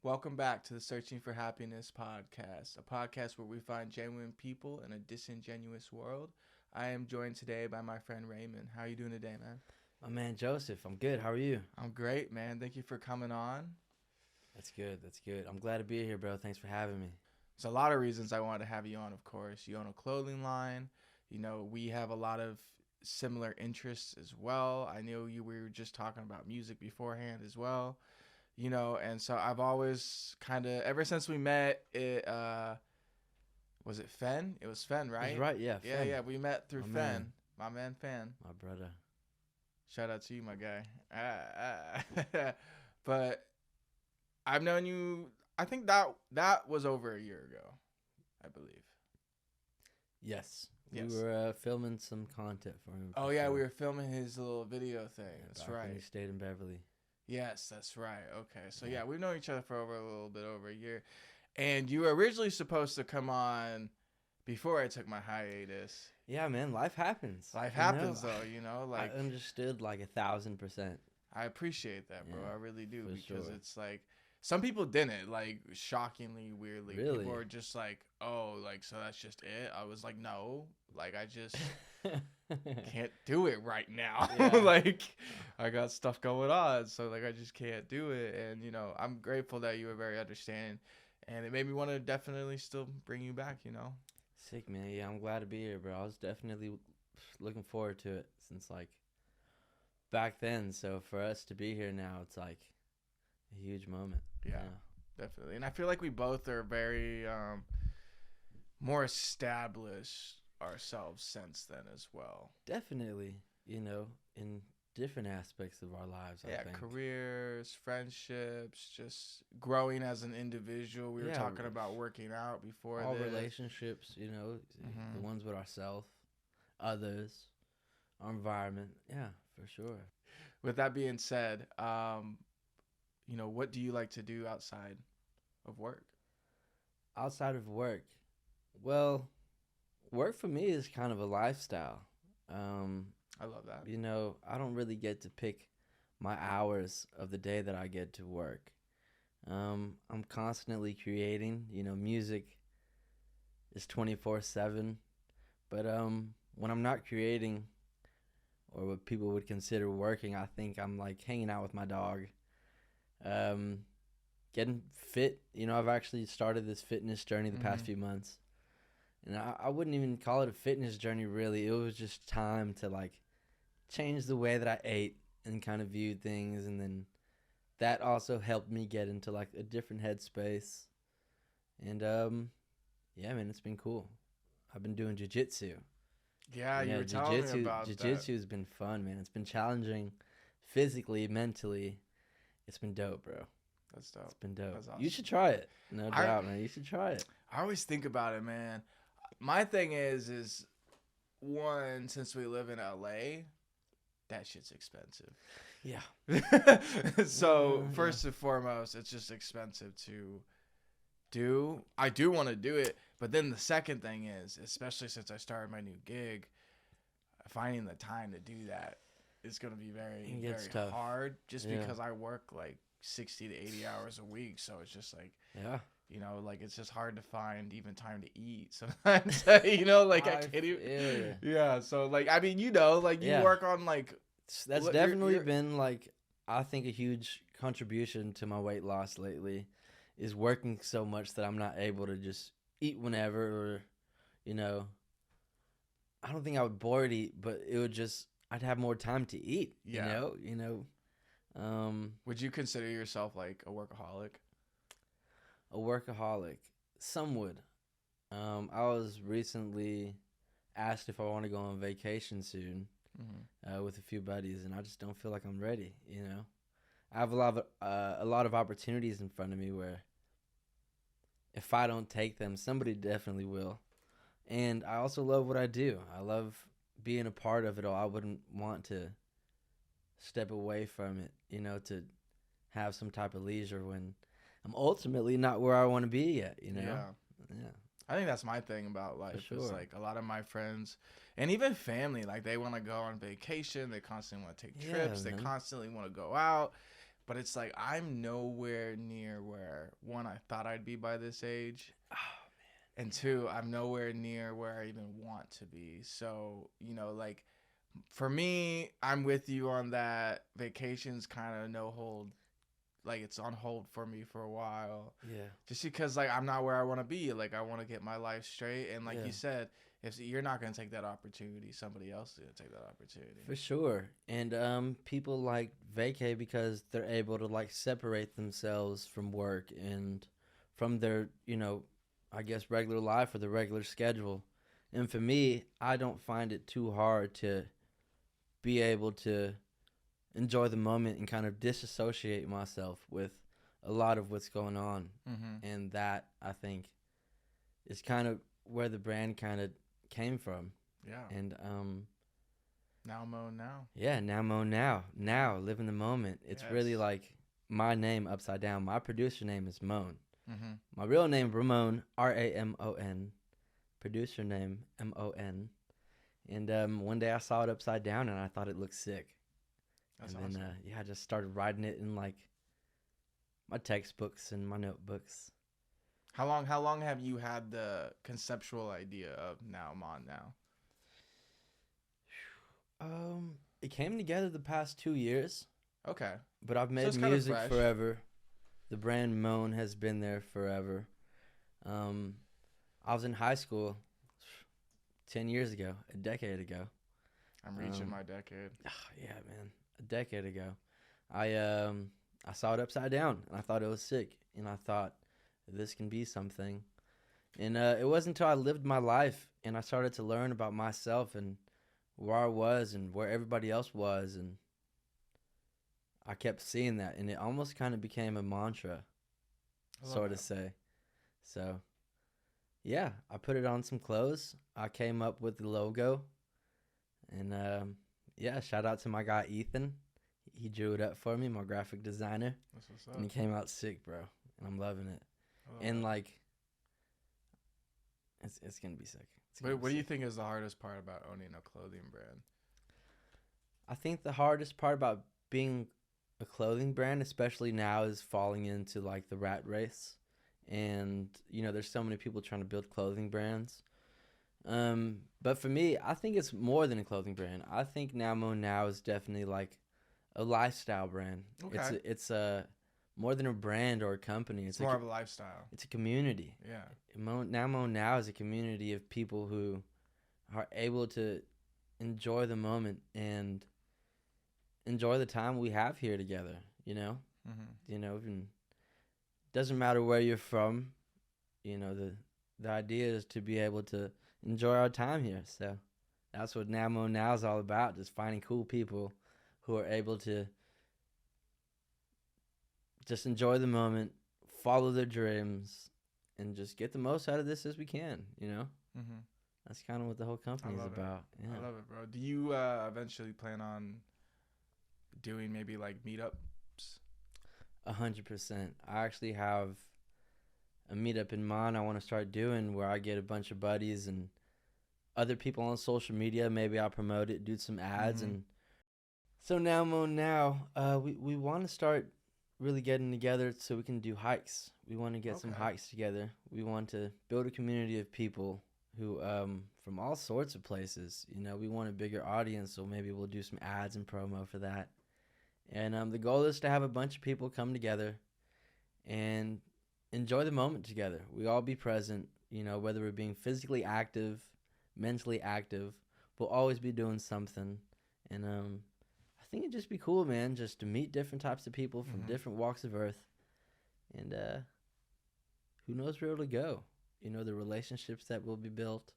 Welcome back to the Searching for Happiness podcast, a podcast where we find genuine people in a disingenuous world. I am joined today by my friend Ramon. How are you doing today, man? My man Joseph, I'm good. How are you? I'm great, man. Thank you for coming on. That's good. I'm glad to be here, bro. Thanks for having me. There's a lot of reasons I wanted to have you on, of course. You own a clothing line. You know, we have a lot of similar interests as well. I know we were just talking about music beforehand as well. You know, and so I've always kind of, ever since we met, was it Fen? It was Fen, right? That's right, yeah. Fen. Yeah, we met through My Fen. man. My man, Fen. My brother. Shout out to you, my guy. But I've known you, I think that was over a year ago, I believe. Yes. Yes. We were filming some content for him. Oh, yeah, we were filming his little video thing. Yeah, That's back when right. he stayed in Beverly. Yes, that's right. Okay. So, Yeah. yeah, we've known each other for a little bit over a year. And you were originally supposed to come on before I took my hiatus. Yeah, man, life happens. Life You happens, know, though, you know? Like, I understood like 1,000%. I appreciate that, bro. Yeah, I really do. for Because sure. it's like, some people didn't. Like, shockingly, weirdly. Really? People were just like, oh, like, so that's just it? I was like, no. Like, I just can't do it right now. Yeah. Like, I got stuff going on. So, like, I just can't do it. And, you know, I'm grateful that you were very understanding. And it made me want to definitely still bring you back, you know? Sick, man. Yeah, I'm glad to be here, bro. I was definitely looking forward to it since like back then. So for us to be here now, it's like a huge moment. Yeah. Definitely. And I feel like we both are very more established ourselves since then as well. Definitely, in different aspects of our lives, I think. Careers, friendships, just growing as an individual. We were Yeah, talking about working out before all this. relationships, Mhm. the ones with ourselves, others, our environment. Yeah, for sure. With that being said, you know, what do you like to do outside of work? Outside of work, well, work for me is kind of a lifestyle. I love that. I don't really get to pick my hours of the day that I get to work. I'm constantly creating. Music is 24/7. But when I'm not creating, or what people would consider working, I think I'm like hanging out with my dog, getting fit. I've actually started this fitness journey the past few months. And I wouldn't even call it a fitness journey, really. It was just time to, like, change the way that I ate and kind of viewed things. And then that also helped me get into, like, a different headspace. And, yeah, man, it's been cool. I've been doing jiu-jitsu. Yeah, you were telling me about that. Jiu-jitsu has been fun, man. It's been challenging physically, mentally. It's been dope, bro. That's dope. It's been dope. That's awesome. You should try it. No doubt, man. You should try it. I always think about it, man. My thing is one, since we live in LA, that shit's expensive. Yeah. So Yeah. first and foremost, it's just expensive to do. I do want to do it, but then the second thing is, especially since I started my new gig, finding the time to do that is going to be very, It gets very tough. hard just Yeah. because I work like 60 to 80 hours a week. So it's just like, Yeah. like it's just hard to find even time to eat sometimes. Like I can't even. Yeah. So like, I mean, you Yeah. work on like. That's You're- definitely you're- been like, I think, a huge contribution to my weight loss lately is working so much that I'm not able to just eat whenever, or I don't think I would bored eat, but it would just, I'd have more time to eat. Yeah. You know. Would you consider yourself like a workaholic? A workaholic. Some would. I was recently asked if I want to go on vacation soon with a few buddies, and I just don't feel like I'm ready. I have a lot of opportunities in front of me where if I don't take them, somebody definitely will. And I also love what I do. I love being a part of it all. I wouldn't want to step away from it, to have some type of leisure when I'm ultimately not where I want to be yet, Yeah. Yeah. I think that's my thing about life. For Is sure. like a lot of my friends and even family, like they want to go on vacation. They constantly want to take Yeah, trips. They man. constantly want to go out. but it's like I'm nowhere near where, one, I thought I'd be by this age. Oh, man. And two, I'm nowhere near where I even want to be. So, like for me, I'm with you on that. Vacation's kind of no hold. Like it's on hold for me for a while. Yeah. Just because like I'm not where I want to be. Like I want to get my life straight. And like you said, if you're not going to take that opportunity, somebody else is going to take that opportunity. For sure. And people like vacay because they're able to like separate themselves from work and from their, I guess regular life or the regular schedule. And for me, I don't find it too hard to be able to enjoy the moment and kind of disassociate myself with a lot of what's going on. Mm-hmm. And that, I think, is kind of where the brand kind of came from. Yeah. And now Mo now. Yeah, now Mo now live in the moment. It's really like my name upside down. My producer name is Moan. Mm-hmm. My real name Ramon, Ramon. Producer name Mon. And one day I saw it upside down and I thought it looked sick. That's and awesome. Then I just started writing it in like my textbooks and my notebooks. How long have you had the conceptual idea of Now Mon Now? It came together the past 2 years. Okay. But I've made music forever. The brand Moan has been there forever. I was in high school 10 years ago, a decade ago. I'm reaching my decade. Yeah, man. A decade ago. I saw it upside down, and I thought it was sick. And I thought, this can be something. And it wasn't until I lived my life, and I started to learn about myself and where I was and where everybody else was. And I kept seeing that, and it almost kind of became a mantra, sort of say. So, yeah, I put it on some clothes. I came up with the logo. And, shout out to my guy, Ethan. He drew it up for me, my graphic designer. That's what's up. And it came out sick, bro. And I'm loving it. And, like, it's going to be sick. What do you think is the hardest part about owning a clothing brand? I think the hardest part about being a clothing brand, especially now, is falling into, like, the rat race. And, there's so many people trying to build clothing brands. But for me, I think it's more than a clothing brand. I think Now Mo Now is definitely like a lifestyle brand. Okay. It's a more than a brand or a company. It's more of a lifestyle. It's a community. Yeah. Now Mo Now is a community of people who are able to enjoy the moment and enjoy the time we have here together. Mm-hmm. Even doesn't matter where you're from. The idea is to be able to enjoy our time here. So that's what Now Mo Now is all about, just finding cool people who are able to just enjoy the moment, follow their dreams, and just get the most out of this as we can, Mm-hmm. That's kind of what the whole company is about. Yeah. I love it, bro. Do you eventually plan on doing maybe like meetups? 100%. I actually have a meetup in mind I want to start doing where I get a bunch of buddies and other people on social media. Maybe I'll promote it, do some ads. Mm-hmm. And so Now Mo Now, we want to start really getting together so we can do hikes. We want to get some hikes together. We want to build a community of people who from all sorts of places. We want a bigger audience, so maybe we'll do some ads and promo for that. And the goal is to have a bunch of people come together and enjoy the moment together. We all be present, whether we're being physically active, mentally active, we'll always be doing something. And I think it'd just be cool, man, just to meet different types of people from different walks of earth. And who knows where it'll go. The relationships that will be built.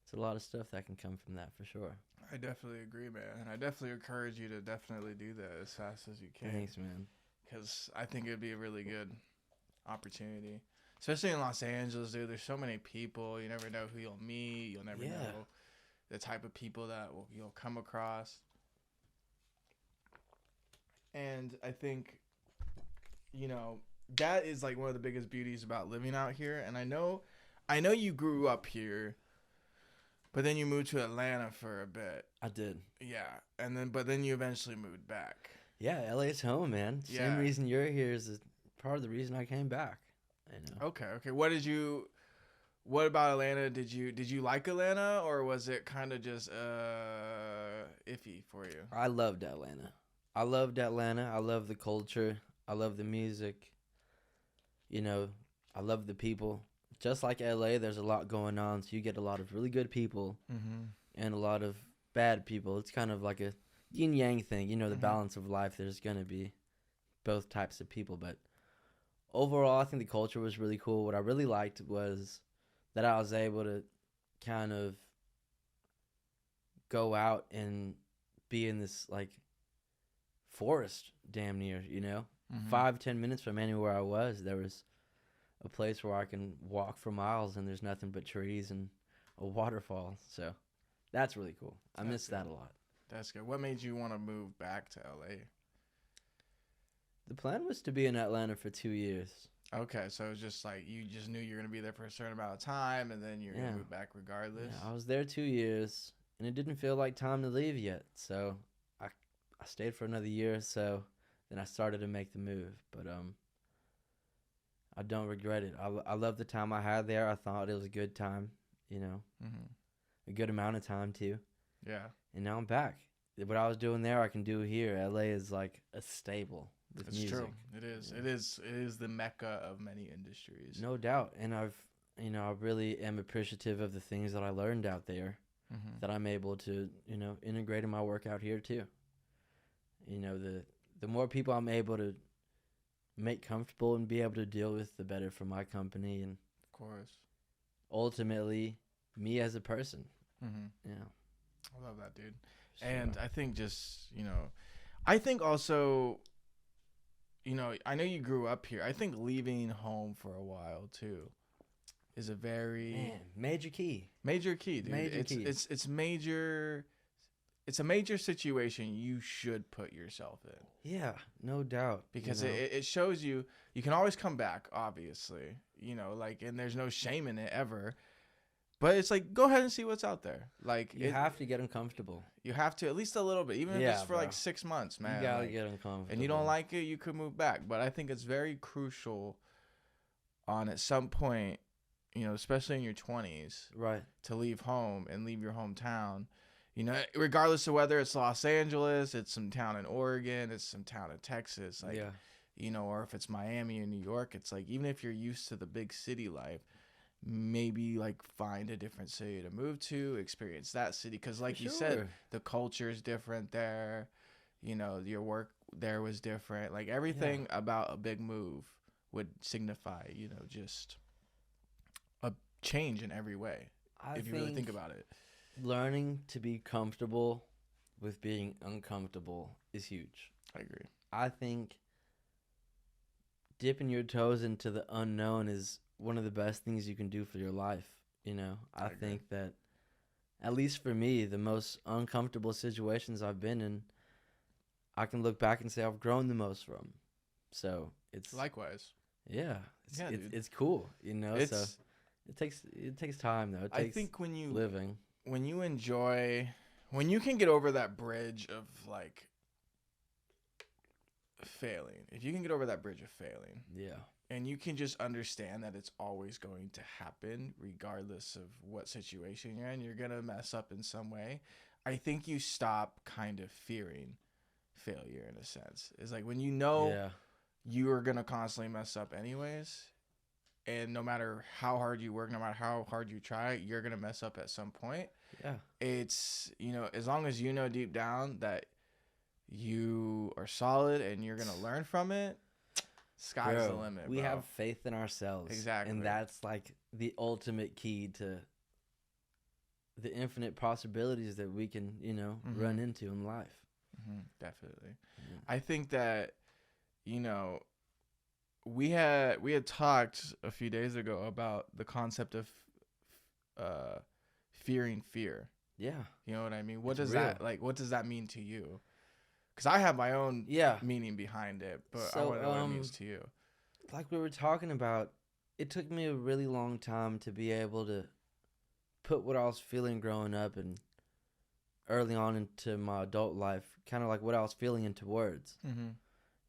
It's a lot of stuff that can come from that for sure. I definitely agree, man. And I definitely encourage you to definitely do that as fast as you can. Thanks, man. Because I think it'd be a really good opportunity. Especially in Los Angeles, dude. There's so many people. You never know who you'll meet. You'll never know the type of people that you'll come across. And I think, that is like one of the biggest beauties about living out here. And I know you grew up here, but then you moved to Atlanta for a bit. I did. Yeah. But then you eventually moved back. Yeah, LA's home, man. Yeah. Same reason you're here is part of the reason I came back. Okay. What about Atlanta? Did you like Atlanta, or was it kind of just iffy for you? I loved Atlanta. I love the culture. I love the music. I love the people. Just like LA, there's a lot going on, so you get a lot of really good people and a lot of bad people. It's kind of like a yin yang thing. The balance of life. There's gonna be both types of people, but overall, I think the culture was really cool. What I really liked was that I was able to kind of go out and be in this like forest damn near, 5-10 minutes from anywhere I was. There was a place where I can walk for miles and there's nothing but trees and a waterfall. So that's really cool. I miss that a lot. That's good. What made you want to move back to LA? The plan was to be in Atlanta for 2 years. Okay, so it was just like you just knew you were going to be there for a certain amount of time, and then you're going to move back regardless? Yeah, I was there 2 years, and it didn't feel like time to leave yet. So I stayed for another year or so, then I started to make the move. But I don't regret it. I love the time I had there. I thought it was a good time, a good amount of time too. Yeah. And now I'm back. What I was doing there, I can do here. LA is like a stable. It's music. True. It is. Yeah. It is the mecca of many industries. No doubt. And I really am appreciative of the things that I learned out there that I'm able to, integrate in my work out here too. The more people I'm able to make comfortable and be able to deal with, the better for my company and, of course, ultimately me as a person. Yeah. I love that, dude. So, and I think I think also, I know you grew up here. I think leaving home for a while too is a very major key. Major key, dude. It's major. It's a major situation you should put yourself in. Yeah, no doubt. Because it shows you can always come back, obviously. And there's no shame in it ever. But it's like, go ahead and see what's out there. Like you have to get uncomfortable. You have to, at least a little bit, even if it's for like 6 months, man. You gotta get uncomfortable. And you don't like it, you could move back. But I think it's very crucial at some point, especially in your 20s, right, to leave home and leave your hometown. Regardless of whether it's Los Angeles, it's some town in Oregon, it's some town in Texas, or if it's Miami or New York, it's like, even if you're used to the big city life, maybe like find a different city to move to, experience that city, because like you said, the culture is different there. Your work there was different. Like everything about a big move would signify just a change in every way. If you really think about it, learning to be comfortable with being uncomfortable is huge. I agree. I think dipping your toes into the unknown is one of the best things you can do for your life. I think that, at least for me, the most uncomfortable situations I've been in, I can look back and say I've grown the most from. So it's likewise. Yeah, it's cool. So it takes time though. I think when you enjoy, when you can get over that bridge of like failing, if you can get over that bridge of failing, and you can just understand that it's always going to happen regardless of what situation you're in, you're gonna mess up in some way. I think you stop kind of fearing failure in a sense. It's like when you are gonna constantly mess up anyways, and no matter how hard you work, no matter how hard you try, you're gonna mess up at some point. It's as long as you know deep down that you are solid and you're gonna learn from it, sky's the limit. We have faith in ourselves. Exactly. And that's like the ultimate key to the infinite possibilities that we can run into in life. Definitely. I think that we had talked a few days ago about the concept of fearing fear. Yeah. You know what I mean? What does that mean to you? Because I have my own meaning behind it, but I want to know what it means to you. Like we were talking about, it took me a really long time to be able to put what I was feeling growing up and early on into my adult life, kind of like what I was feeling into words.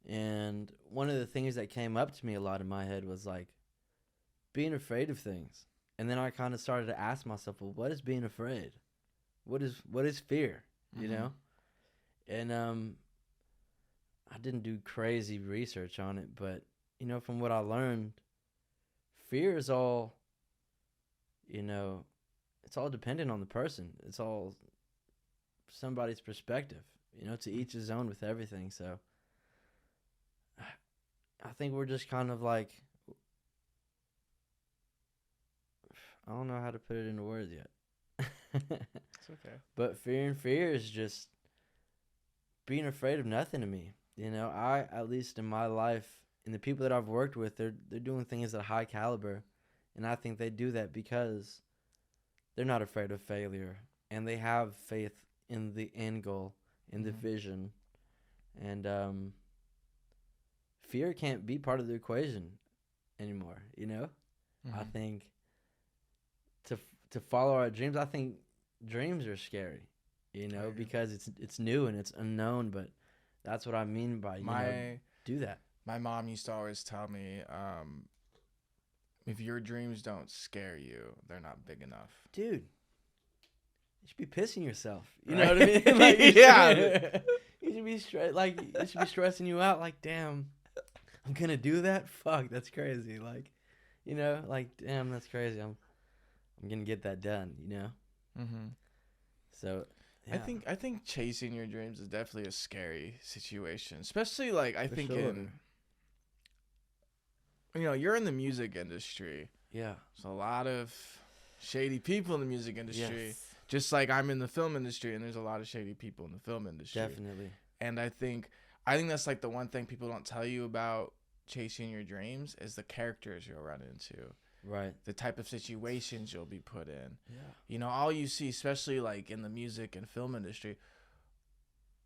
And one of the things that came up to me a lot in my head was like being afraid of things. And then I kind of started to ask myself, well, what is being afraid? What is fear? You know? And I didn't do crazy research on it, but you know, from what I learned, fear is all, you know, it's all dependent on the person. It's all somebody's perspective. You know, to each his own with everything. So I think we're just kind of like, I don't know how to put it into words yet. It's okay. But fear is just being afraid of nothing to me. You know, I, at least in my life, and the people that I've worked with, they're doing things at a high caliber. And I think they do that because they're not afraid of failure. And they have faith in the end goal, in the vision. And fear can't be part of the equation anymore, you know? I think to follow our dreams, I think dreams are scary, you know, because it's new and it's unknown, but that's what I mean by, you know, do that. My mom used to always tell me, if your dreams don't scare you, they're not big enough. Dude, you should be pissing yourself. You know what I mean? Like, yeah. You should be it should be stressing you out. Like, damn, I'm gonna do that. Fuck, that's crazy. Like, you know, like, damn, that's crazy. I'm gonna get that done. You know. So, yeah. I think chasing your dreams is definitely a scary situation, especially like I think in, you know, you're in the music industry. Yeah. There's a lot of shady people in the music industry. Yes. Just like I'm in the film industry, and there's a lot of shady people in the film industry. Definitely. And I think that's like the one thing people don't tell you about chasing your dreams is the characters you'll run into. Right. The type of situations you'll be put in. Yeah. You know, all you see, especially like in the music and film industry,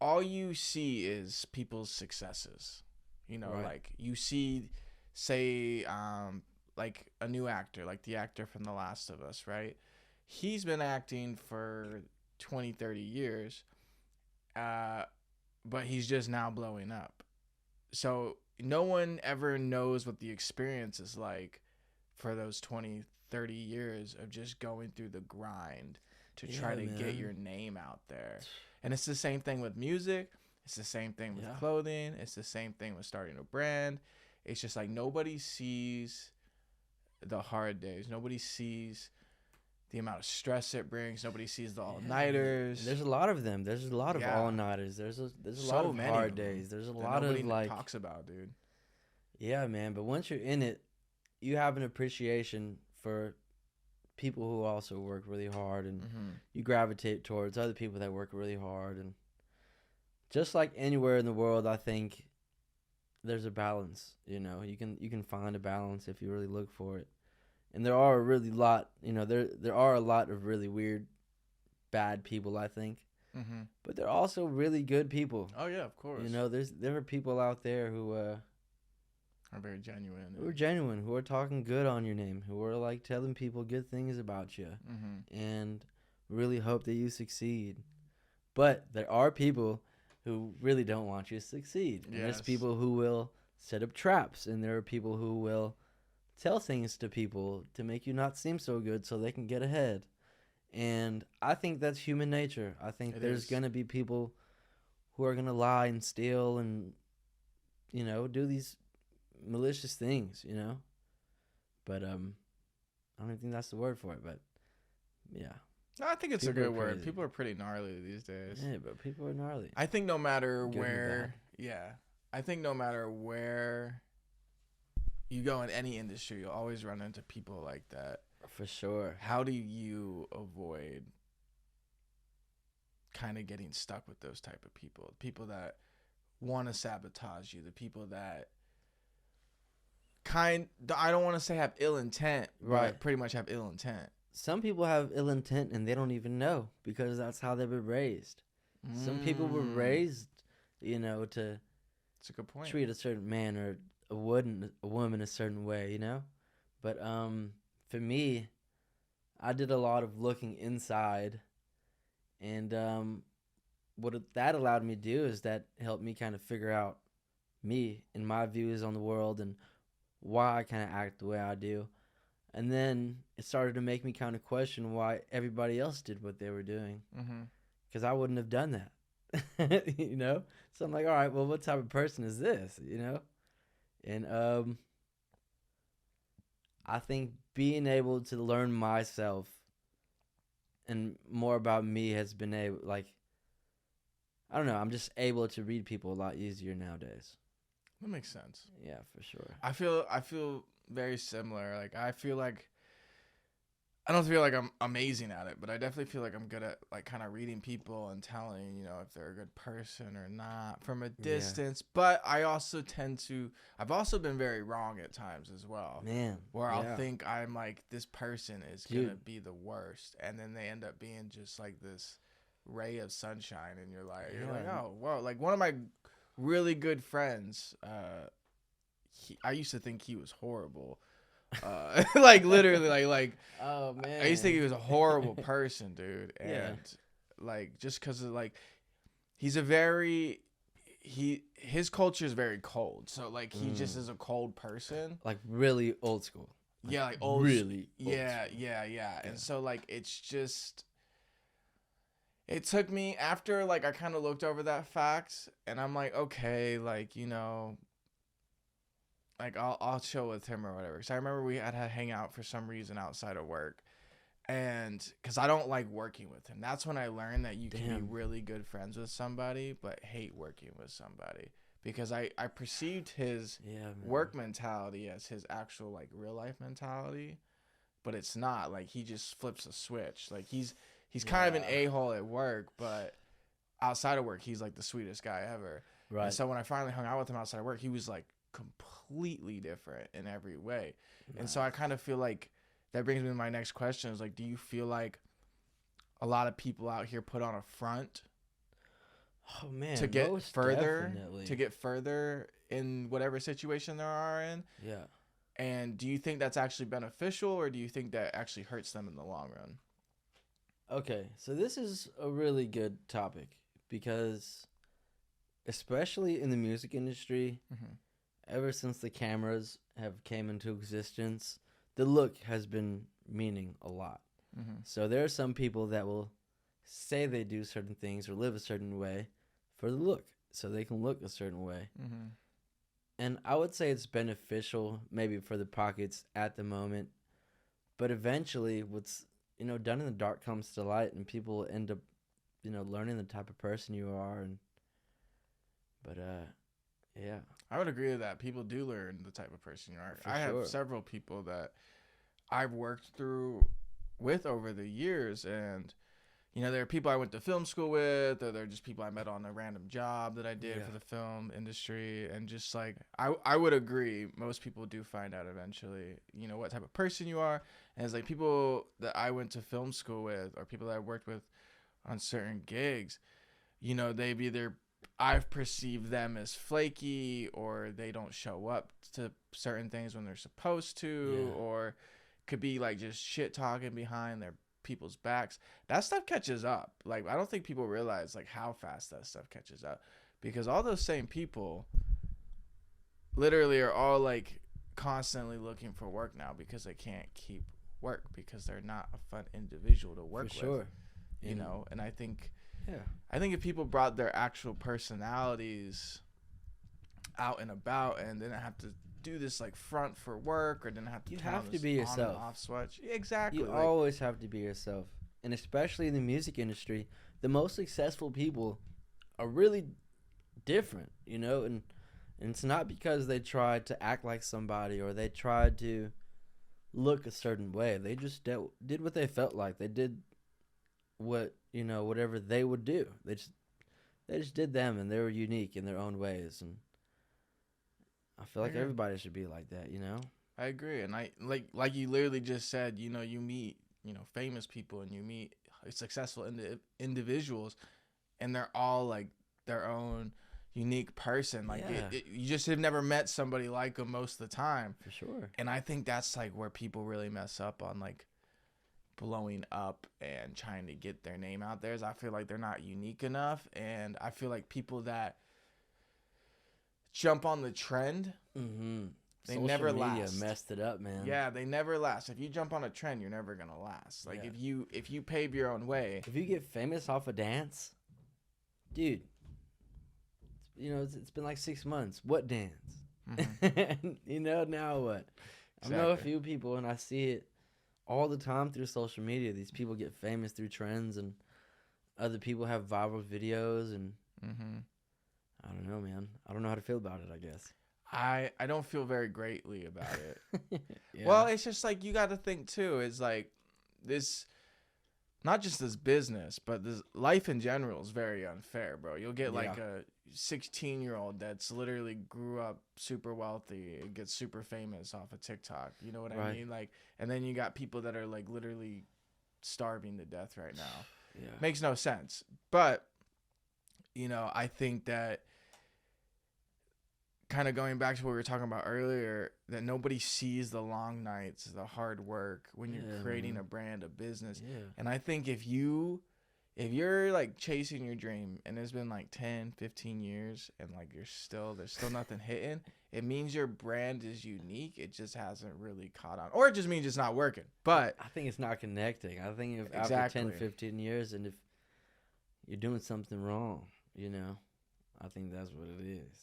all you see is people's successes. You know, like you see, say, like a new actor, like the actor from The Last of Us, right? He's been acting for 20, 30 years, but he's just now blowing up. So no one ever knows what the experience is like for those 20, 30 years of just going through the grind to try to get your name out there. And it's the same thing with music. It's the same thing with clothing. It's the same thing with starting a brand. It's just like nobody sees the hard days. Nobody sees the amount of stress it brings. Nobody sees the all-nighters. There's a lot of them. There's a lot of all-nighters. There's a lot of hard days. There's a lot of like talks about, dude. Yeah, man. But once you're in it, you have an appreciation for people who also work really hard, and you gravitate towards other people that work really hard. And just like anywhere in the world, I think there's a balance. You know, you can find a balance if you really look for it. And there are there are a lot of really weird, bad people, I think. But they're also really good people. Oh yeah, of course. You know, there are people out there who are very genuine. Who are genuine, who are talking good on your name, who are like telling people good things about you, and really hope that you succeed. But there are people who really don't want you to succeed. And there's people who will set up traps, and there are people who will tell things to people to make you not seem so good so they can get ahead. And I think that's human nature. I think there's going to be people who are going to lie and steal and, you know, do these malicious things, you know. But I don't even think that's the word for it, but yeah. No, I think it's a good word. People are pretty gnarly these days. Yeah, but people are gnarly. I think no matter where, I think no matter where you go in any industry, you'll always run into people like that. For sure. How do you avoid kind of getting stuck with those type of people? People that want to sabotage you, the people that I don't want to say have ill intent, but pretty much have ill intent. Some people have ill intent and they don't even know because that's how they were raised. Some people were raised, you know, to that's a good point. Treat a certain man or a woman a certain way, you know? But for me, I did a lot of looking inside And that allowed me to do is that helped me kind of figure out me and my views on the world and why I kind of act the way I do. And then it started to make me kind of question why everybody else did what they were doing. Because I wouldn't have done that, you know? So I'm like, all right, well, what type of person is this, you know? And I think being able to learn myself and more about me has been able, like, I don't know, I'm just able to read people a lot easier nowadays. That makes sense. Yeah, for sure. I feel very similar. Like I don't feel like I'm amazing at it, but I definitely feel like I'm good at like kind of reading people and telling, you know, if they're a good person or not from a distance. Yeah. But I also I've also been very wrong at times as well. Man. Where I'll think I'm like, this person is going to be the worst. And then they end up being just like this ray of sunshine. And you're like, oh, whoa. Like one of my really good friends, I used to think he was horrible. Like literally like oh man, I used to think he was a horrible person, dude. And like just because of like his culture is very cold, so like he just is a cold person, like really old school. Like old, really old school. And so like it's just, it took me after like I kind of looked over that fact and I'm like, okay, like, you know, like I'll chill with him or whatever. So I remember we had to hang out for some reason outside of work, and because I don't like working with him. That's when I learned that you can be really good friends with somebody but hate working with somebody, because I perceived his work mentality as his actual like real life mentality, but it's not. Like he just flips a switch. Like he's kind of an a-hole at work, but outside of work he's like the sweetest guy ever. Right. And so when I finally hung out with him outside of work, he was like completely different in every way. Nice. And so I kind of feel like that brings me to my next question is like, do you feel like a lot of people out here put on a front to get further in whatever situation they are in? Yeah. And do you think that's actually beneficial, or do you think that actually hurts them in the long run? Okay, so this is a really good topic because especially in the music industry, ever since the cameras have came into existence, the look has been meaning a lot. So there are some people that will say they do certain things or live a certain way for the look, so they can look a certain way. And I would say it's beneficial maybe for the pockets at the moment, but eventually what's, you know, done in the dark comes to light, and people end up, you know, learning the type of person you are. Yeah. I would agree with that. People do learn the type of person you are. I have several people that I've worked with over the years, and you know, there are people I went to film school with, or they're just people I met on a random job that I did for the film industry. And just like, I would agree, most people do find out eventually, you know, what type of person you are. And it's like people that I went to film school with, or people that I worked with on certain gigs, you know, I've perceived them as flaky, or they don't show up to certain things when they're supposed to, or could be like just shit talking behind their people's backs. That stuff catches up. Like I don't think people realize like how fast that stuff catches up, because all those same people literally are all like constantly looking for work now because they can't keep work because they're not a fun individual to work with. You know, and I think if people brought their actual personalities out and about and didn't have to do this like front for work, or didn't have to be yourself. On and off switch. Exactly. You always have to be yourself. And especially in the music industry, the most successful people are really different, you know, and it's not because they tried to act like somebody or they tried to look a certain way. They just did what they felt like. They did what, you know, whatever they would do. They just did them, and they were unique in their own ways. And I feel like everybody should be like that, you know? I agree. And I like you literally just said, you know, you meet, you know, famous people and you meet successful individuals, and they're all like their own unique person. Like you just have never met somebody like them most of the time. For sure. And I think that's like where people really mess up on like blowing up and trying to get their name out there is I feel like they're not unique enough. And I feel like people that jump on the trend, they Social never media last. messed it up, man. Yeah, they never last. If you jump on a trend, you're never gonna last. Like if you pave your own way. If you get famous off a dance, dude, you know, it's been like 6 months. What dance? You know, now what? Exactly. I know a few people, and I see it all the time through social media. These people get famous through trends, and other people have viral videos, and I don't know, man. I don't know how to feel about it, I guess. I don't feel very greatly about it. Well, it's just like you got to think too. Is like this, not just this business, but this life in general is very unfair, bro. You'll get like a 16-year-old that's literally grew up super wealthy and gets super famous off of TikTok. You know what I mean? Like, and then you got people that are like literally starving to death right now. Yeah, makes no sense. But you know, I think that, kind of going back to what we were talking about earlier, that nobody sees the long nights, the hard work when you're creating a brand, a business. And I think if you're like chasing your dream and it's been like 10, 15 years and like there's still nothing hitting, it means your brand is unique. It just hasn't really caught on, or it just means it's not working. But I think it's not connecting. I think if after 10, 15 years, and if you're doing something wrong, you know, I think that's what it is.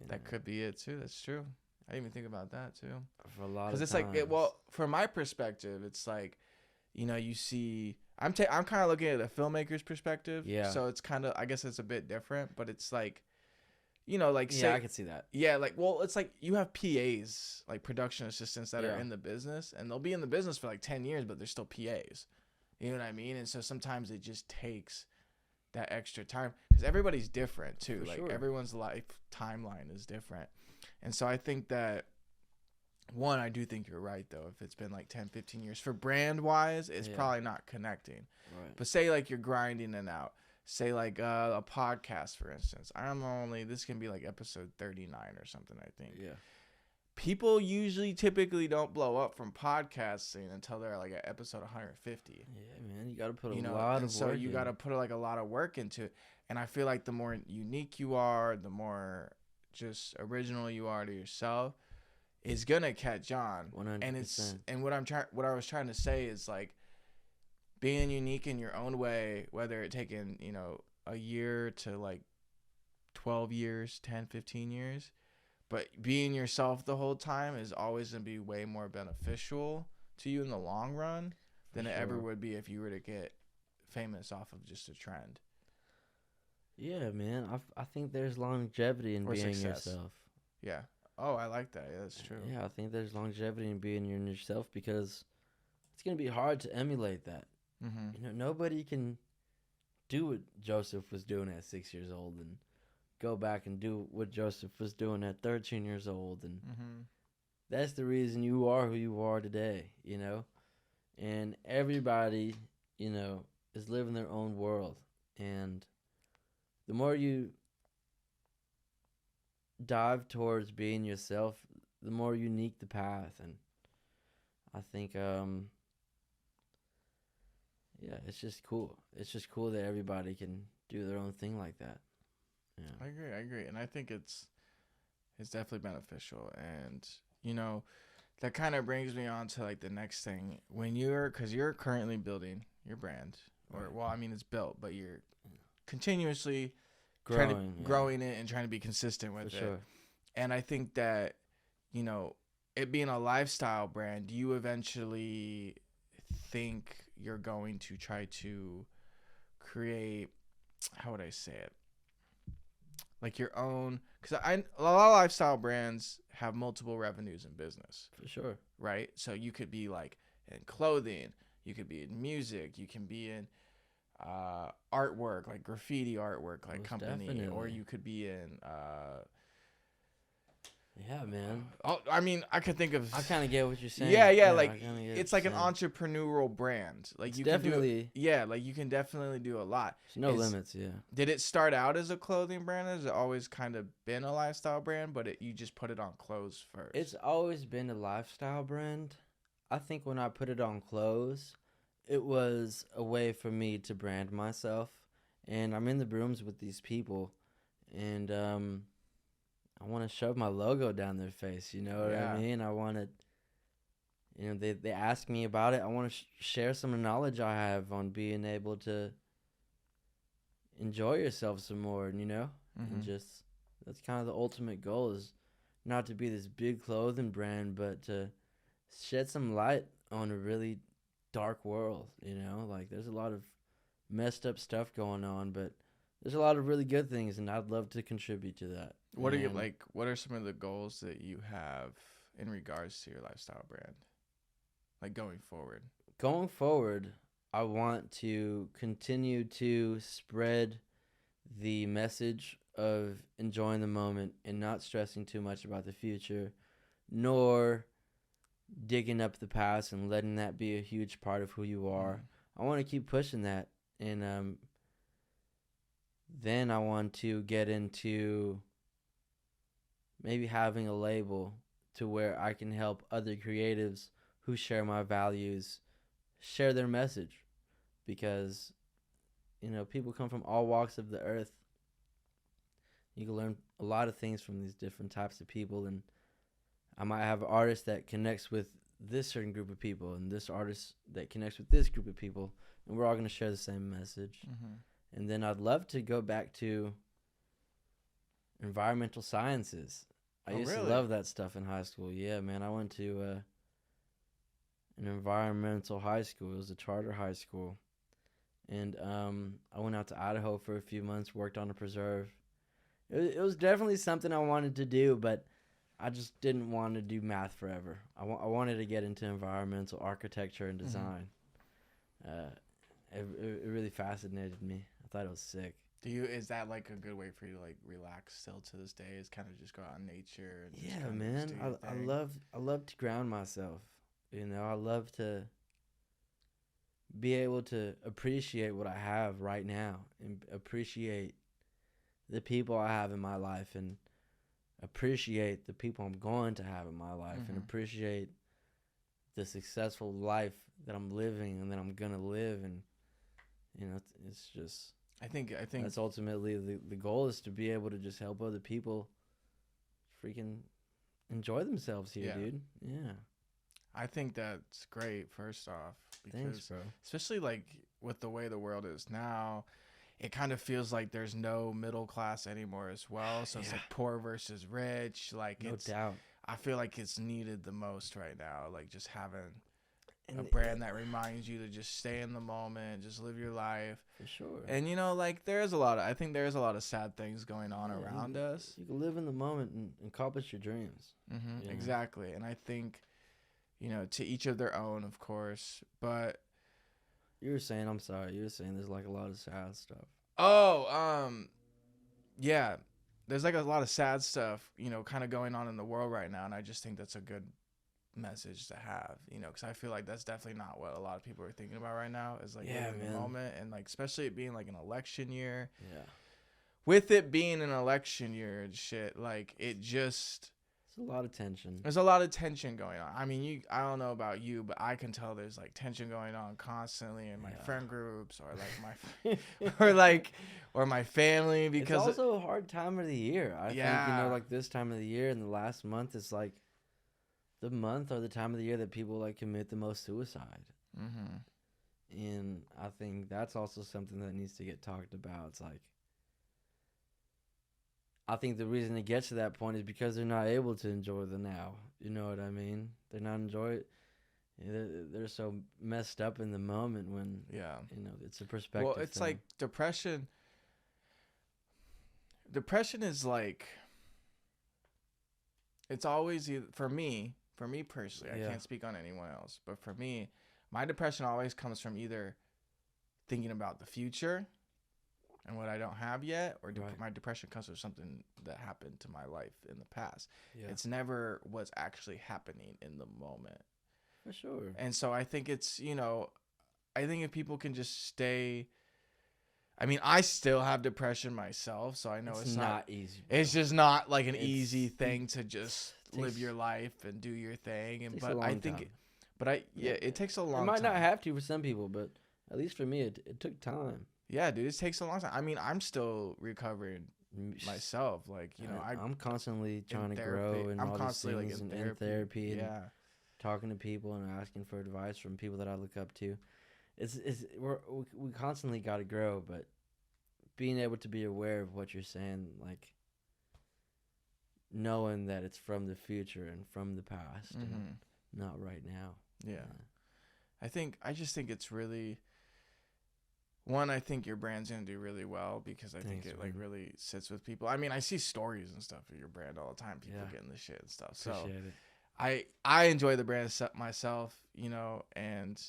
That could be it too. That's true. I didn't even think about that too. For a lot of because it's times. like well, from my perspective, it's like, you know, you see, I'm kind of looking at a filmmaker's perspective. Yeah. So it's kind of, I guess it's a bit different, but it's like, you know, like say, I can see that. Yeah, like, well, it's like you have PAs, like production assistants that are in the business, and they'll be in the business for like 10 years, but they're still PAs. You know what I mean? And so sometimes it just takes that extra time because everybody's different too. For like everyone's life timeline is different. And so I think that, one, I do think you're right though. If it's been like 10, 15 years for brand wise, it's probably not connecting. Right. But say like you're grinding it out. Say like a podcast, for instance. This can be like episode 39 or something, I think. Yeah. People typically don't blow up from podcasting until they're like at episode 150. Yeah, man, you got to put a lot of work. So you got to put like a lot of work into it. And I feel like the more unique you are, the more just original you are to yourself, is gonna catch on. 100%. And what I was trying to say is like being unique in your own way, whether it taking, you know, a year to like 12 years, 10, 15 years. But being yourself the whole time is always going to be way more beneficial to you in the long run than it ever would be if you were to get famous off of just a trend. Yeah, man. I think there's longevity in being yourself. Yeah. Oh, I like that. Yeah, that's true. Yeah, I think there's longevity in being yourself because it's going to be hard to emulate that. You know, nobody can do what Joseph was doing at 6 years old and go back and do what Joseph was doing at 13 years old. And that's the reason you are who you are today, you know. And everybody, you know, is living their own world. And the more you dive towards being yourself, the more unique the path. And I think, yeah, it's just cool. It's just cool that everybody can do their own thing like that. Yeah. I agree. And I think it's definitely beneficial. And, you know, that kind of brings me on to like the next thing. Because you're currently building your brand. Well, I mean, it's built, but you're continuously growing it and trying to be consistent with it. Sure. And I think that, you know, it being a lifestyle brand, do you eventually think you're going to try to create, how would I say it? Like your own, because a lot of lifestyle brands have multiple revenues in business. For sure. Right? So you could be like in clothing, you could be in music, you can be in artwork, like graffiti artwork, like company, definitely. Or you could be in yeah, man. I mean, I could think of. I kind of get what you're saying. Yeah, like it's like an entrepreneurial brand. Like it's you definitely. Can do, like you can definitely do a lot. There's no limits. Yeah. Did it start out as a clothing brand? Has it always kind of been a lifestyle brand, but you just put it on clothes first? It's always been a lifestyle brand. I think when I put it on clothes, it was a way for me to brand myself. And I'm in the rooms with these people, and I want to shove my logo down their face. You know what I Yeah. mean? I want to, they ask me about it. I want to share some of the knowledge I have on being able to enjoy yourself some more, and and just that's kind of the ultimate goal, is not to be this big clothing brand, but to shed some light on a really dark world. Like there's a lot of messed up stuff going on, but there's a lot of really good things, and I'd love to contribute to that. What are you like? What are some of the goals that you have in regards to your lifestyle brand, like going forward? Going forward, I want to continue to spread the message of enjoying the moment and not stressing too much about the future, nor digging up the past and letting that be a huge part of who you are. I want to keep pushing that, and then I want to get into maybe having a label to where I can help other creatives who share my values share their message, because people come from all walks of the earth. You can learn a lot of things from these different types of people, and I might have an artist that connects with this certain group of people and this artist that connects with this group of people, and we're all going to share the same message. And then I'd love to go back to environmental sciences. I used to love that stuff in high school. Yeah, man, I went to an environmental high school. It was a charter high school. And I went out to Idaho for a few months, worked on a preserve. It was definitely something I wanted to do, but I just didn't want to do math forever. I wanted to get into environmental architecture and design. It really fascinated me. I thought it was sick. Is that like a good way for you to like relax still to this day? Is kind of just go out in nature? And yeah, man. I love to ground myself. I love to be able to appreciate what I have right now, and appreciate the people I have in my life, and appreciate the people I'm going to have in my life, and appreciate the successful life that I'm living and that I'm gonna live. And it's just, I think that's ultimately the goal, is to be able to just help other people freaking enjoy themselves here, dude. Yeah. I think that's great, first off, because thanks, bro. Especially like with the way the world is now, it kind of feels like there's no middle class anymore as well. So it's like poor versus rich. Like no doubt. I feel like it's needed the most right now. Like just having a brand that reminds you to just stay in the moment, just live your life. For sure. And like I think there's a lot of sad things going on around us. You can live in the moment and accomplish your dreams. Exactly. And I think, to each of their own, of course, but you were saying there's like a lot of sad stuff. Yeah, there's like a lot of sad stuff, kind of going on in the world right now. And I just think that's a good message to have, because I feel like that's definitely not what a lot of people are thinking about right now, is like living the moment, and like especially it being like an election year. Yeah. With it being an election year and shit, like it just, there's a lot of tension. There's a lot of tension going on. I mean, I don't know about you, but I can tell there's like tension going on constantly in my friend groups, or like my or my family, because it's also a hard time of the year. I think, like this time of the year and the last month is like the month or the time of the year that people like commit the most suicide. And I think that's also something that needs to get talked about. It's like, I think the reason it gets to that point is because they're not able to enjoy the now. You know what I mean? They're not enjoying it. They're so messed up in the moment when, it's a perspective. Well, it's like depression. Depression is like, it's always, for me personally, I can't speak on anyone else, but for me, my depression always comes from either thinking about the future and what I don't have yet, or my depression comes from something that happened to my life in the past. It's never what's actually happening in the moment. For sure. And so I think it's, I think if people can just stay, I mean, I still have depression myself, so I know it's not easy. Bro. It's just not like an easy thing to just live your life and do your thing. And But it takes a long It might time. not have to for some people, but at least for me, it took time. Yeah, dude, it takes a long time. I mean, I'm still recovering myself. Like, you know, I'm constantly trying to therapy. grow and I'm all these constantly things like in therapy and yeah. talking to people and asking for advice from people that I look up to. We constantly got to grow, but being able to be aware of what you're saying, like knowing that it's from the future and from the past and not right now. Yeah. I just think it's really, one, I think your brand's going to do really well because I think it like really sits with people. I mean, I see stories and stuff of your brand all the time, people getting the shit and stuff. Appreciate it. I enjoy the brand myself, you know, and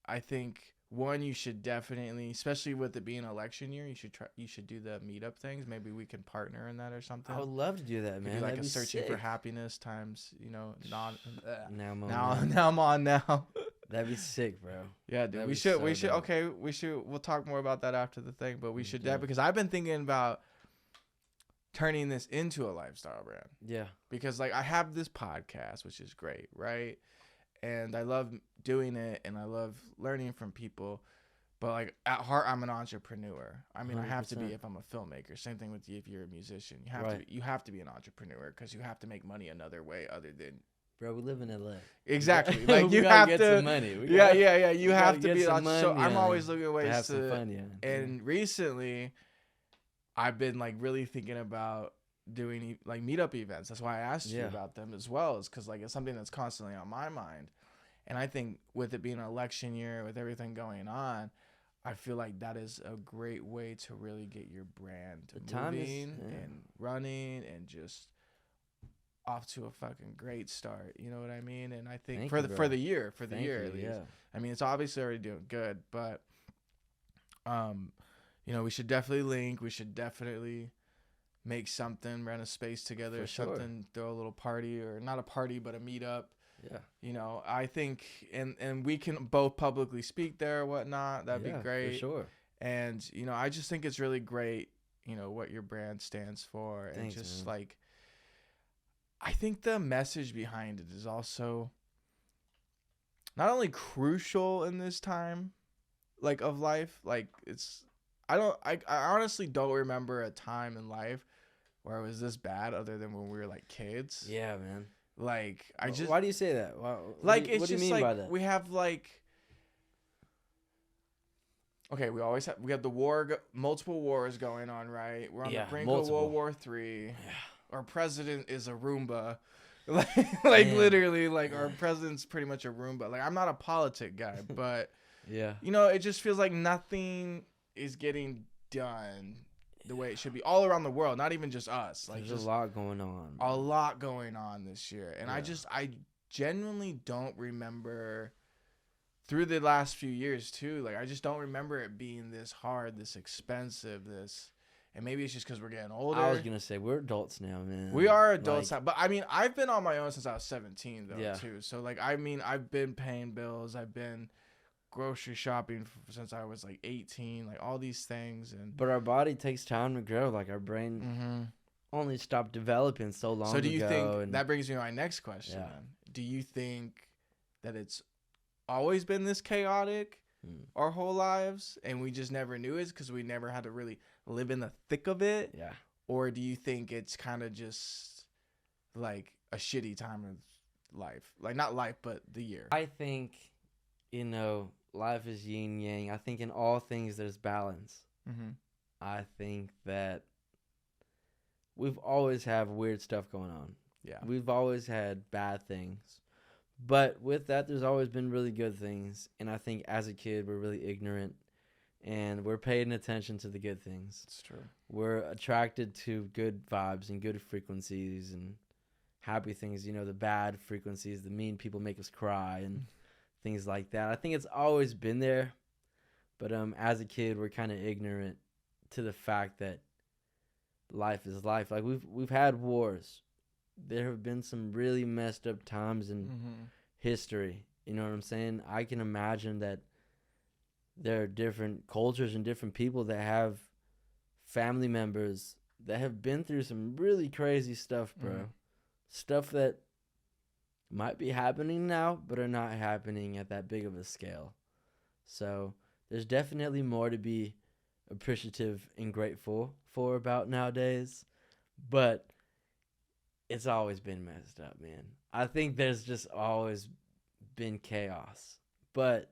I think one, you should definitely, especially with it being election year, you should do the meetup things. Maybe we can partner in that or something. I would love to do that, man. Do like That'd a searching sick. for happiness times, you know, now I'm on now. That'd be sick, bro. Yeah, dude. That'd We be should. so We should. dope. Okay. We'll talk more about that after the thing. But we should Okay. because I've been thinking about turning this into a lifestyle brand. Yeah. Because like I have this podcast, which is great, right? And I love doing it, and I love learning from people. But like at heart, I'm an entrepreneur. I mean, 100%. I have to be if I'm a filmmaker. Same thing with you if you're a musician. You have to be an entrepreneur because you have to make money another way other than. Bro, we live in LA. Exactly. Like you have to get some money. Yeah. You have to be. So I'm always looking at ways to have some fun. And recently, I've been like really thinking about doing like meetup events. That's why I asked you about them as well. Is because like it's something that's constantly on my mind. And I think with it being an election year, with everything going on, I feel like that is a great way to really get your brand moving and running and just off to a fucking great start. You know what I mean? And I think for the year at least. Yeah. I mean, it's obviously already doing good, but you know, we should definitely link. We should definitely make something, rent a space together or something, throw a little party or not a party, but a meetup. Yeah. You know, I think, and we can both publicly speak there or whatnot. That'd be great. For sure. And, you know, I just think it's really great, you know, what your brand stands for. Thanks, and just man. like, I think the message behind it is also not only crucial in this time, like of life, like I honestly don't remember a time in life where it was this bad other than when we were like kids. Yeah, man. Like why do you say that? Like what do you mean like by that? We have like we have the war, multiple wars going on, right? We're on the brink of World War III. Yeah. Our president is a Roomba. like literally, like our president's pretty much a Roomba. Like I'm not a politic guy, but you know, it just feels like nothing is getting done the way it should be all around the world, not even just us. Like there's a lot going on. A lot going on this year. And I genuinely don't remember through the last few years too. Like I just don't remember it being this hard, this expensive, and maybe it's just because we're getting older. I was going to say, we're adults now, man. We are adults now. But I mean, I've been on my own since I was 17 though too. So like, I mean, I've been paying bills. I've been grocery shopping since I was like 18, like all these things. But our body takes time to grow. Like our brain only stopped developing so long ago. So do you think, that brings me to my next question then. Do you think that it's always been this chaotic our whole lives and we just never knew it because we never had to really live in the thick of it? Yeah. Or do you think it's kind of just like a shitty time of life? Like not life, but the year. I think, you know, life is yin yang. I think in all things there's balance. I think that we've always had weird stuff going on. Yeah. We've always had bad things. But with that, there's always been really good things. And I think as a kid, we're really ignorant. And we're paying attention to the good things. It's true. We're attracted to good vibes and good frequencies and happy things. You know, the bad frequencies, the mean people make us cry and things like that. I think it's always been there. But as a kid, we're kind of ignorant to the fact that life is life. Like we've had wars. There have been some really messed up times in history. You know what I'm saying? I can imagine that there are different cultures and different people that have family members that have been through some really crazy stuff, bro. Stuff that might be happening now, but are not happening at that big of a scale. So there's definitely more to be appreciative and grateful for about nowadays, but it's always been messed up, man. I think there's just always been chaos, but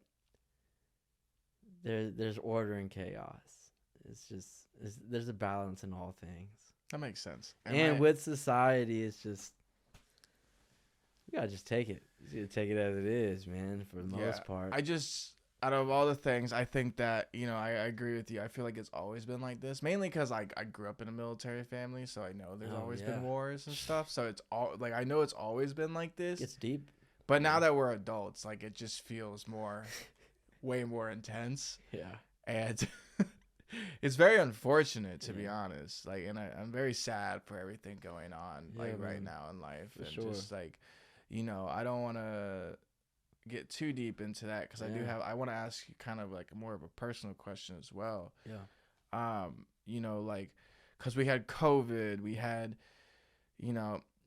there's order in chaos. There's a balance in all things. That makes sense. And with society, it's just you gotta just take it. You gotta take it as it is, man. For the most part. Out of all the things, I think that, I agree with you. I feel like it's always been like this, mainly because I grew up in a military family, so I know there's always been wars and stuff. So it's all like I know it's always been like this. It's deep. But now that we're adults, like it just feels way more intense. Yeah. And it's very unfortunate, to be honest. Like, and I'm very sad for everything going on, right now in life. For and sure. just like, I don't want to get too deep into that because I want to ask you kind of like more of a personal question as well. Yeah. Like, because we had COVID, we had,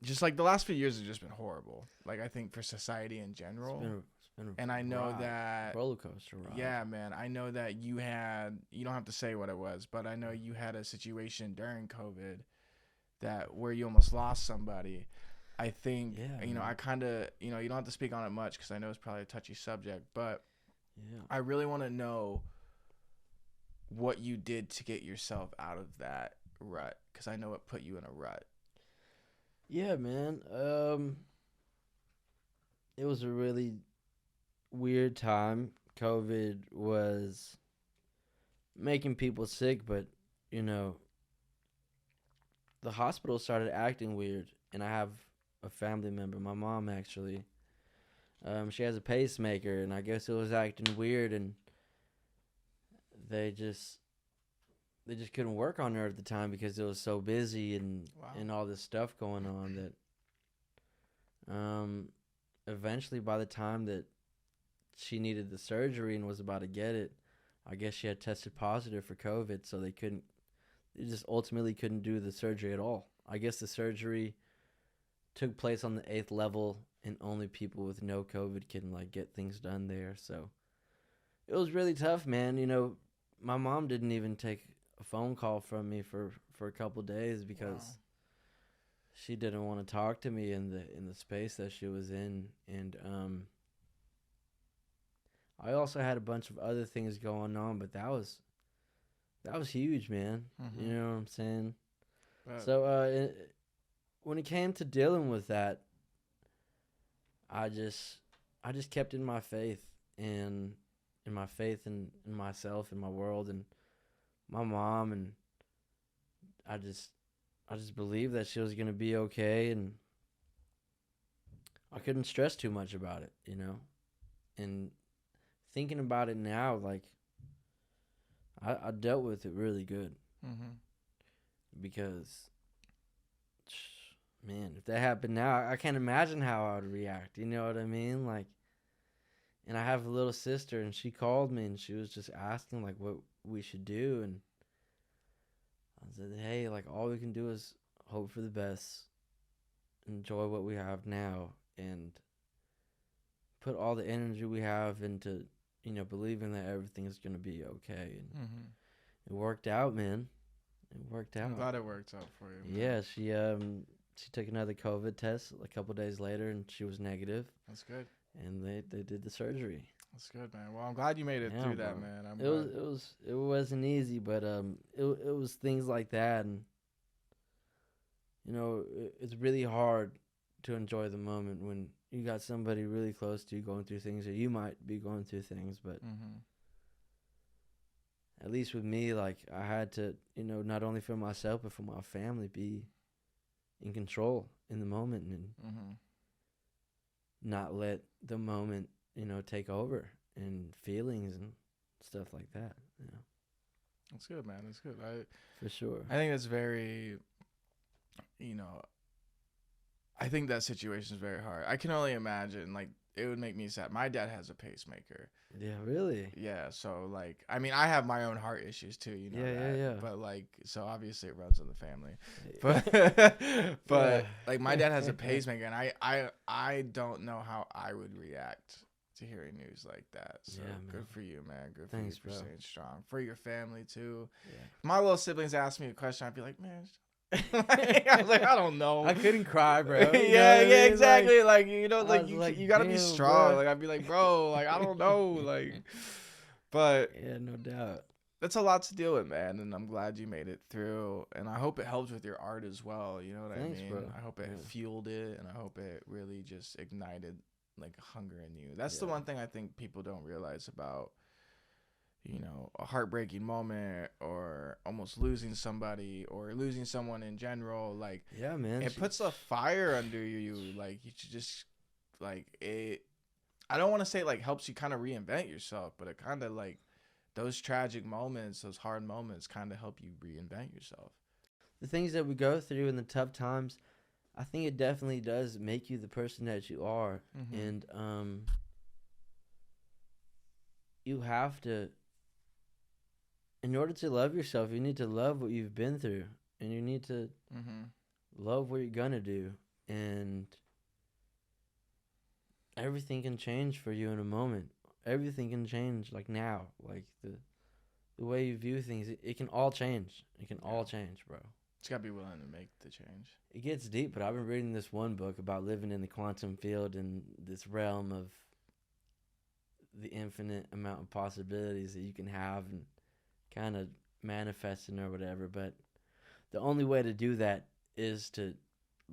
just like the last few years have just been horrible. Like, I think for society in general. It's been a and I know ride, that roller coaster ride. Yeah, man. I know that you don't have to say what it was, but I know you had a situation during COVID where you almost lost somebody. I think, I kind of, you don't have to speak on it much because I know it's probably a touchy subject, but I really want to know what you did to get yourself out of that rut because I know it put you in a rut. Yeah, man. It was a really weird time. COVID was making people sick, but, the hospital started acting weird, and I have a family member, my mom actually. She has a pacemaker, and I guess it was acting weird, and they just couldn't work on her at the time because it was so busy and all this stuff going on that eventually by the time that she needed the surgery and was about to get it, I guess she had tested positive for COVID, so they just ultimately couldn't do the surgery at all. I guess the surgery took place on the 8th level, and only people with no COVID can get things done there. So it was really tough, man. My mom didn't even take a phone call from me for a couple days because she didn't want to talk to me in the space that she was in. And I also had a bunch of other things going on, but that was huge, man. Mm-hmm. You know what I'm saying? So when it came to dealing with that, I just kept in my faith and in my faith in myself and my world and my mom, and I just believed that she was gonna be okay, and I couldn't stress too much about it, And thinking about it now, I dealt with it really good. Mm-hmm. Because, man, if that happened now, I can't imagine how I would react. You know what I mean? And I have a little sister, and she called me, and she was just asking, what we should do. And I said, hey, all we can do is hope for the best, enjoy what we have now, and put all the energy we have into, believing that everything's going to be okay. And it worked out, man. It worked out. I'm glad it worked out for you, man. Yeah, she took another COVID test a couple days later, and she was negative. That's good. And they did the surgery. That's good, man. Well, I'm glad you made it through that, man. It wasn't easy, but it was things like that, and it's really hard to enjoy the moment when you got somebody really close to you going through things, or you might be going through things, but. At least with me, I had to, not only for myself, but for my family, be in control in the moment and not let the moment, take over and feelings and stuff like that, That's good, man. That's good. For sure. I think that's very, I think that situation is very hard. I can only imagine, it would make me sad. My dad has a pacemaker. Yeah, really? Yeah, so like, I mean, I have my own heart issues too, you know that. Yeah. But like, so obviously it runs in the family. Yeah. But like, my dad has a pacemaker, and I don't know how I would react to hearing news like that. So good for you, man. Good for you for staying strong. For your family too. Yeah. My little siblings asked me a question, I'd be like, man. I was like, I don't know. I couldn't cry, bro. Yeah, exactly. Like, you know, like you gotta be strong. Bro. Like, I'd be like, bro, like, I don't know, like, but yeah, no doubt. That's a lot to deal with, man. And I'm glad you made it through. And I hope it helps with your art as well. You know what I mean? Bro. I hope it fueled it, and I hope it really just ignited like hunger in you. That's the one thing I think people don't realize about, you know, a heartbreaking moment or almost losing somebody or losing someone in general. Like, yeah, man, it puts a fire under you. Like, you should just, like, it, I don't want to say like helps you kind of reinvent yourself, but it kind of like those tragic moments, those hard moments kind of help you reinvent yourself. The things that we go through in the tough times, I think it definitely does make you the person that you are. And you have to, in order to love yourself, you need to love what you've been through, and you need to love what you're gonna do, and everything can change for you in a moment. Everything can change, like now, like the way you view things. It can all change. It can all change, bro. Just gotta be willing to make the change. It gets deep, but I've been reading this one book about living in the quantum field and this realm of the infinite amount of possibilities that you can have and kind of manifesting or whatever. But the only way to do that is to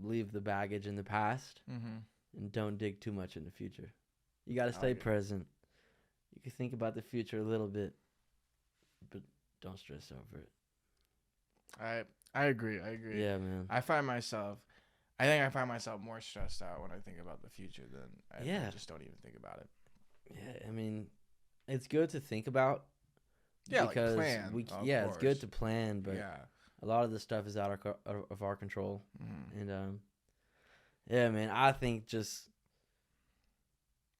leave the baggage in the past and don't dig too much in the future. You got to stay present. You can think about the future a little bit, but don't stress over it. I agree. Yeah, man. I think I find myself more stressed out when I think about the future than I just don't even think about it. Yeah, I mean, it's good to think about. Yeah, because like plan. It's good to plan, but a lot of the stuff is out of our control. And yeah, man, I think just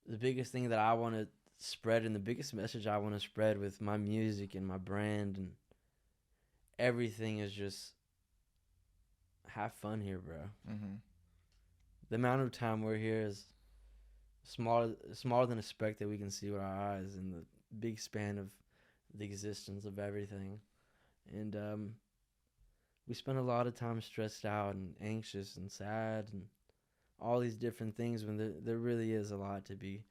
the biggest thing that I want to spread and the biggest message I want to spread with my music and my brand and everything is just have fun here, bro. The amount of time we're here is smaller than a speck that we can see with our eyes in the big span of the existence of everything. And we spend a lot of time stressed out and anxious and sad and all these different things when there really is a lot to be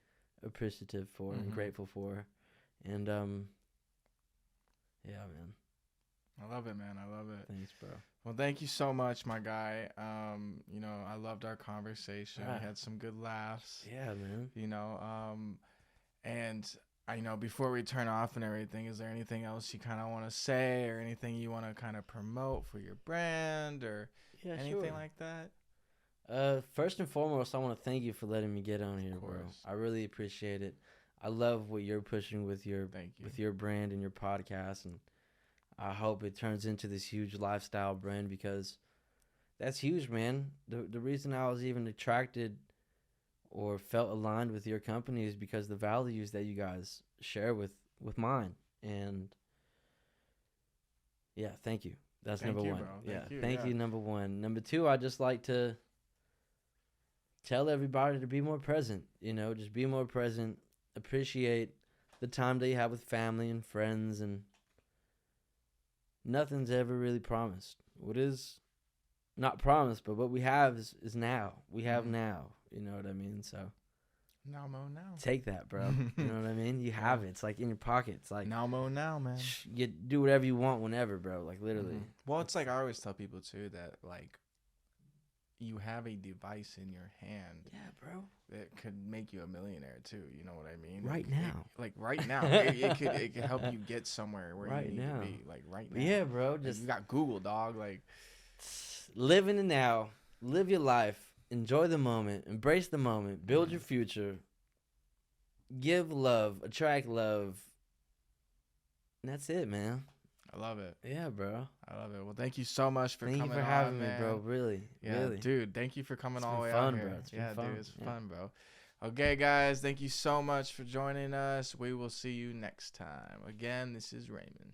appreciative for and grateful for. And yeah, man. I love it, man. I love it. Thanks, bro. Well, thank you so much, my guy. You know, I loved our conversation. We had some good laughs. Yeah, man. You know, and I know before we turn off and everything, is there anything else you kind of want to say or anything you want to kind of promote for your brand or anything like that? First and foremost, I want to thank you for letting me get on here, bro. I really appreciate it. I love what you're pushing with your brand and your podcast, and I hope it turns into this huge lifestyle brand because that's huge, man. The reason I was even attracted or felt aligned with your company is because the values that you guys share with mine. And yeah, thank you. That's number one. Thank you, number one. Number two, I just like to tell everybody to be more present, you know, just be more present, appreciate the time that you have with family and friends, and nothing's ever really promised. What is not promised, but what we have is now. We have now. You know what I mean? So now mo now. Take that, bro. You know what I mean? You have it. It's like in your pocket. It's like now mo now, man. You do whatever you want whenever, bro. Like literally. Well, it's like I always tell people too that like you have a device in your hand. Yeah, bro. That could make you a millionaire too. You know what I mean? Right now. Right now. it could help you get somewhere where you need to be. Like right now. Yeah, bro. Just you got Google, dog. Like live in the now. Live your life. Enjoy the moment. Embrace the moment. Build your future. Give love. Attract love. And that's it, man. I love it. Yeah, bro. I love it. Well, thank you so much for coming on. Thank you for having me, bro. Really. Yeah, really. Dude, thank you for coming all the way fun, out here. Bro. It's been fun. Dude, it's fun, bro. Okay, guys, thank you so much for joining us. We will see you next time. Again, this is Raymond.